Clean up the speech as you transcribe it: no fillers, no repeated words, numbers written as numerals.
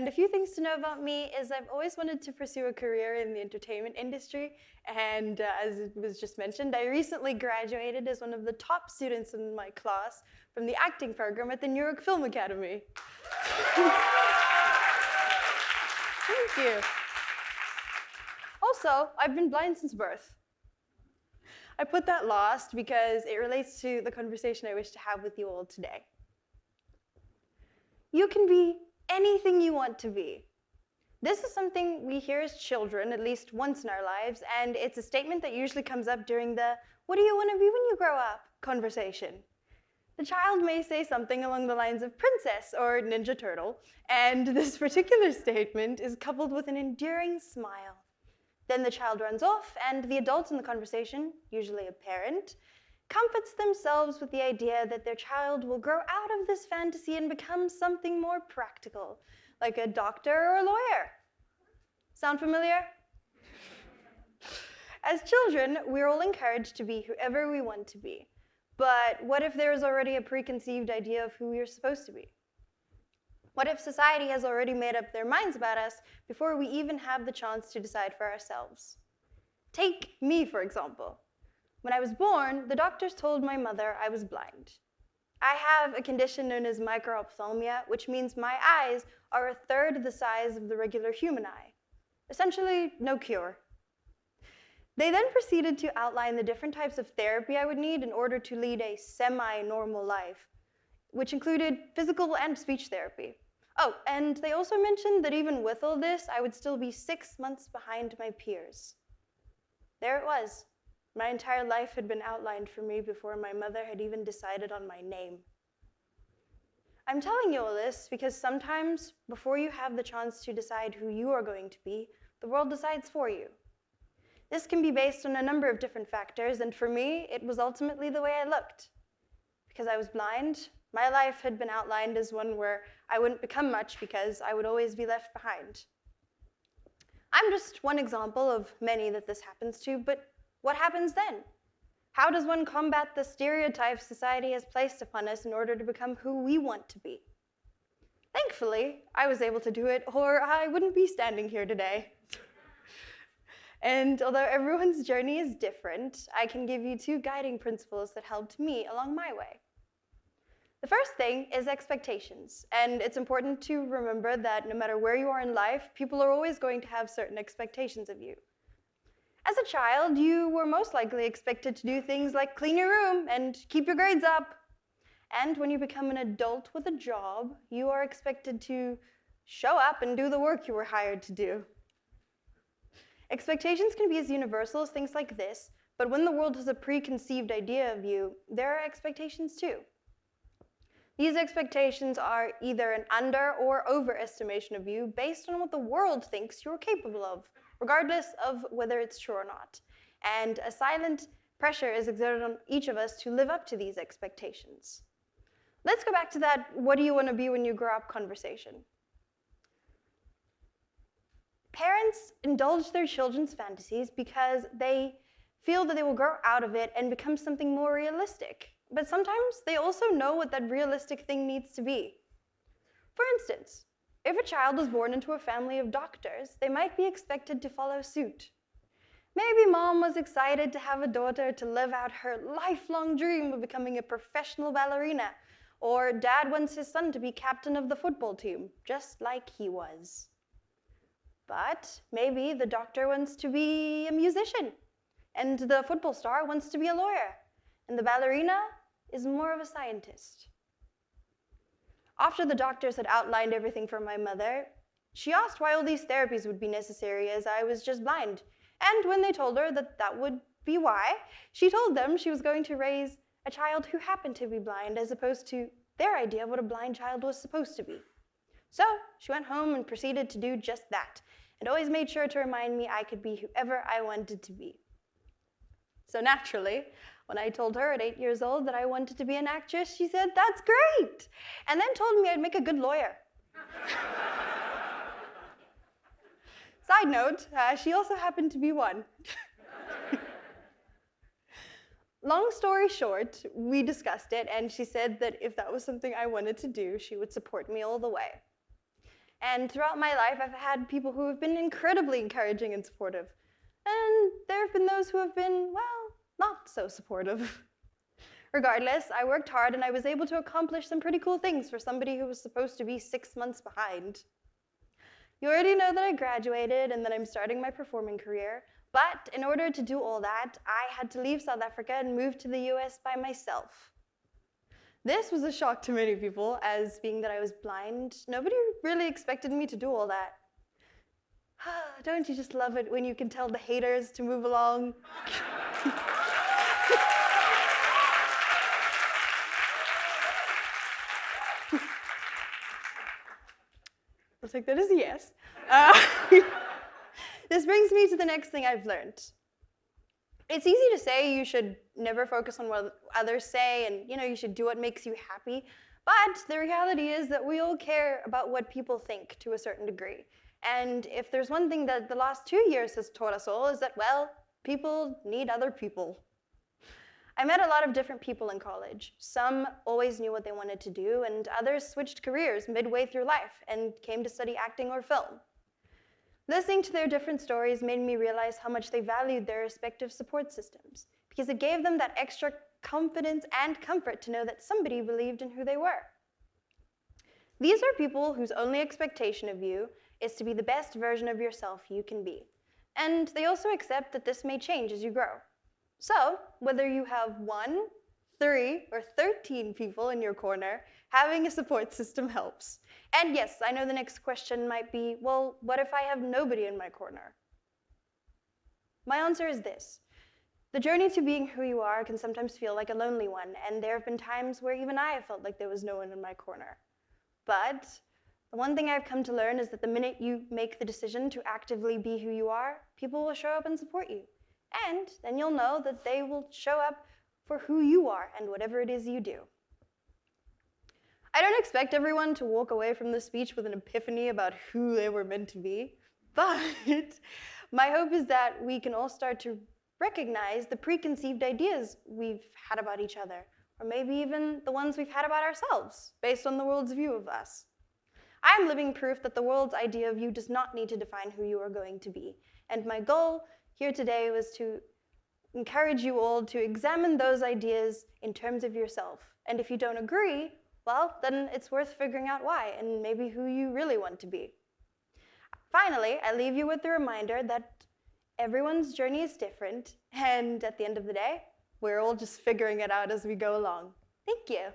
And a few things to know about me is I've always wanted to pursue a career in the entertainment industry. And as it was just mentioned, I recently graduated as one of the top students in my class from the acting program at the New York Film Academy. Thank you. Also, I've been blind since birth. I put that last because it relates to the conversation I wish to have with you all today. You can be anything you want to be. This is something we hear as children at least once in our lives, and it's a statement that usually comes up during the "what do you want to be when you grow up?" conversation. The child may say something along the lines of princess or Ninja Turtle, and this particular statement is coupled with an endearing smile. Then the child runs off, and the adult in the conversation, usually a parent, comforts themselves with the idea that their child will grow out of this fantasy and become something more practical, like a doctor or a lawyer. Sound familiar? As children, we're all encouraged to be whoever we want to be. But what if there is already a preconceived idea of who we are supposed to be? What if society has already made up their minds about us before we even have the chance to decide for ourselves? Take me, for example. When I was born, the doctors told my mother I was blind. I have a condition known as microphthalmia, which means my eyes are a third the size of the regular human eye. Essentially, no cure. They then proceeded to outline the different types of therapy I would need in order to lead a semi-normal life, which included physical and speech therapy. Oh, and they also mentioned that even with all this, I would still be 6 months behind my peers. There it was. My entire life had been outlined for me before my mother had even decided on my name. I'm telling you all this because sometimes, before you have the chance to decide who you are going to be, the world decides for you. This can be based on a number of different factors, and for me, it was ultimately the way I looked. Because I was blind, my life had been outlined as one where I wouldn't become much because I would always be left behind. I'm just one example of many that this happens to, but what happens then? How does one combat the stereotypes society has placed upon us in order to become who we want to be? Thankfully, I was able to do it, or I wouldn't be standing here today. And although everyone's journey is different, I can give you 2 guiding principles that helped me along my way. The first thing is expectations, and it's important to remember that no matter where you are in life, people are always going to have certain expectations of you. As a child, you were most likely expected to do things like clean your room and keep your grades up. And when you become an adult with a job, you are expected to show up and do the work you were hired to do. Expectations can be as universal as things like this, but when the world has a preconceived idea of you, there are expectations too. These expectations are either an under- or overestimation of you based on what the world thinks you're capable of, regardless of whether it's true or not. And a silent pressure is exerted on each of us to live up to these expectations. Let's go back to that "what do you want to be when you grow up" conversation. Parents indulge their children's fantasies because they feel that they will grow out of it and become something more realistic. But sometimes they also know what that realistic thing needs to be. For instance, if a child was born into a family of doctors, they might be expected to follow suit. Maybe mom was excited to have a daughter to live out her lifelong dream of becoming a professional ballerina, or dad wants his son to be captain of the football team, just like he was. But maybe the doctor wants to be a musician, and the football star wants to be a lawyer, and the ballerina is more of a scientist. After the doctors had outlined everything for my mother, she asked why all these therapies would be necessary as I was just blind. And when they told her that that would be why, she told them she was going to raise a child who happened to be blind as opposed to their idea of what a blind child was supposed to be. So she went home and proceeded to do just that, and always made sure to remind me I could be whoever I wanted to be. So naturally, when I told her at 8 years old that I wanted to be an actress, she said, "That's great," and then told me I'd make a good lawyer. Side note, she also happened to be one. Long story short, we discussed it, and she said that if that was something I wanted to do, she would support me all the way. And throughout my life, I've had people who have been incredibly encouraging and supportive. And there have been those who have been, well, not so supportive. Regardless, I worked hard and I was able to accomplish some pretty cool things for somebody who was supposed to be 6 months behind. You already know that I graduated and that I'm starting my performing career, but in order to do all that, I had to leave South Africa and move to the US by myself. This was a shock to many people, as being that I was blind, nobody really expected me to do all that. Don't you just love it when you can tell the haters to move along? I'll take that as a yes. This brings me to the next thing I've learned. It's easy to say you should never focus on what others say and you should do what makes you happy, but the reality is that we all care about what people think to a certain degree. And if there's one thing that the last 2 years has taught us all is that, well, people need other people. I met a lot of different people in college. Some always knew what they wanted to do, and others switched careers midway through life and came to study acting or film. Listening to their different stories made me realize how much they valued their respective support systems, because it gave them that extra confidence and comfort to know that somebody believed in who they were. These are people whose only expectation of you is to be the best version of yourself you can be. And they also accept that this may change as you grow. So, whether you have 1, 3, or 13 people in your corner, having a support system helps. And yes, I know the next question might be, well, what if I have nobody in my corner? My answer is this. The journey to being who you are can sometimes feel like a lonely one, and there have been times where even I have felt like there was no one in my corner. But the one thing I've come to learn is that the minute you make the decision to actively be who you are, people will show up and support you. And then you'll know that they will show up for who you are and whatever it is you do. I don't expect everyone to walk away from this speech with an epiphany about who they were meant to be, but my hope is that we can all start to recognize the preconceived ideas we've had about each other, or maybe even the ones we've had about ourselves, based on the world's view of us. I'm living proof that the world's idea of you does not need to define who you are going to be, and my goal here today was to encourage you all to examine those ideas in terms of yourself. And if you don't agree, well, then it's worth figuring out why and maybe who you really want to be. Finally, I leave you with the reminder that everyone's journey is different, and at the end of the day, we're all just figuring it out as we go along. Thank you.